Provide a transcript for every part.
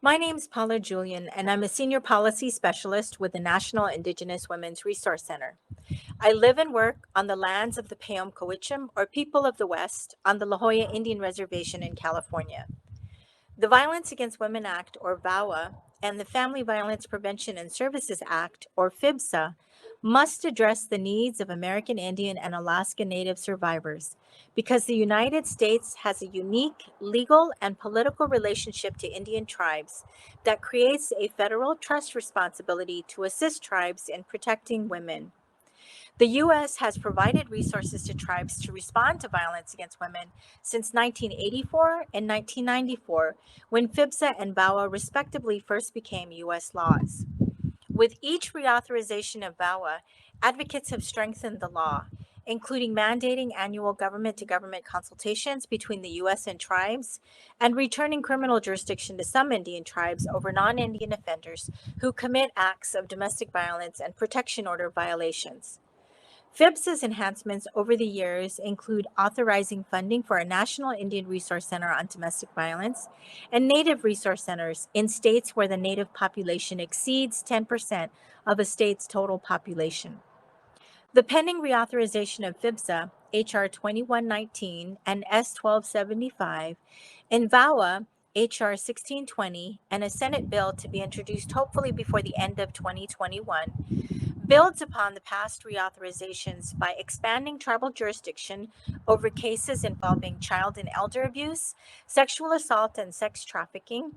My name is Paula Julian, and I'm a senior policy specialist with the National Indigenous Women's Resource Center. I live and work on the lands of the Payom-Cowichim, or People of the West, on the La Jolla Indian Reservation in California. The Violence Against Women Act, or VAWA, and the Family Violence Prevention and Services Act, or FVPSA, must address the needs of American Indian and Alaska Native survivors because the United States has a unique legal and political relationship to Indian tribes that creates a federal trust responsibility to assist tribes in protecting women. The U.S. has provided resources to tribes to respond to violence against women since 1984 and 1994, when FVPSA and VAWA respectively first became U.S. laws. With each reauthorization of VAWA, advocates have strengthened the law, including mandating annual government-to-government consultations between the U.S. and tribes, and returning criminal jurisdiction to some Indian tribes over non-Indian offenders who commit acts of domestic violence and protection order violations. FVPSA's enhancements over the years include authorizing funding for a National Indian Resource Center on domestic violence and Native Resource Centers in states where the Native population exceeds 10% of a state's total population. The pending reauthorization of FVPSA, H.R. 2119 and S. 1275, and VAWA, H.R. 1620, and a Senate bill to be introduced hopefully before the end of 2021, builds upon the past reauthorizations by expanding tribal jurisdiction over cases involving child and elder abuse, sexual assault, and sex trafficking,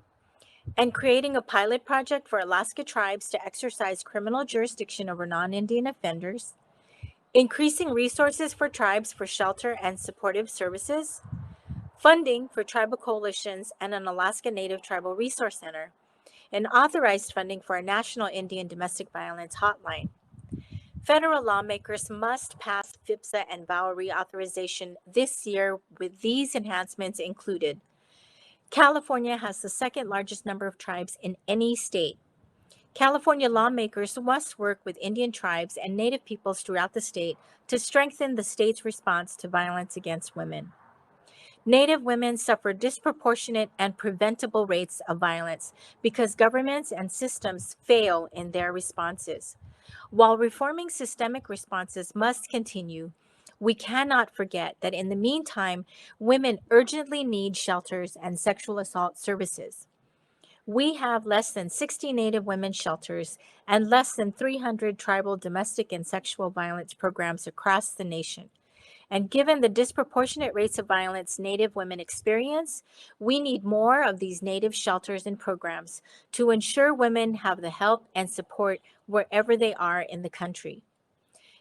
and creating a pilot project for Alaska tribes to exercise criminal jurisdiction over non-Indian offenders, increasing resources for tribes for shelter and supportive services, funding for tribal coalitions and an Alaska Native Tribal Resource Center, and authorized funding for a National Indian Domestic Violence Hotline. Federal lawmakers must pass FVPSA and VAWA reauthorization this year with these enhancements included. California has the second largest number of tribes in any state. California lawmakers must work with Indian tribes and Native peoples throughout the state to strengthen the state's response to violence against women. Native women suffer disproportionate and preventable rates of violence because governments and systems fail in their responses. While reforming systemic responses must continue, we cannot forget that in the meantime, women urgently need shelters and sexual assault services. We have less than 60 Native women's shelters and less than 300 tribal domestic and sexual violence programs across the nation. And given the disproportionate rates of violence Native women experience, we need more of these Native shelters and programs to ensure women have the help and support wherever they are in the country.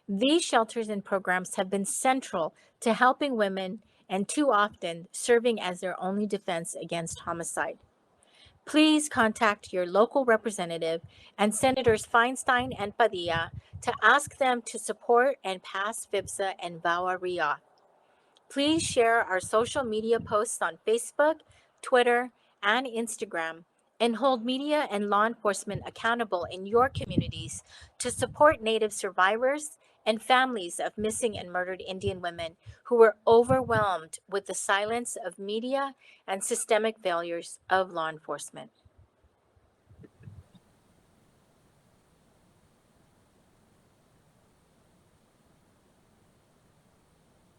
These shelters and programs have been central to helping women and too often serving as their only defense against homicide. Please contact your local representative and Senators Feinstein and Padilla to ask them to support and pass FVPSA and VAWA reauth. Please share our social media posts on Facebook, Twitter, and Instagram, and hold media and law enforcement accountable in your communities to support Native survivors and families of missing and murdered Indian women who were overwhelmed with the silence of media and systemic failures of law enforcement.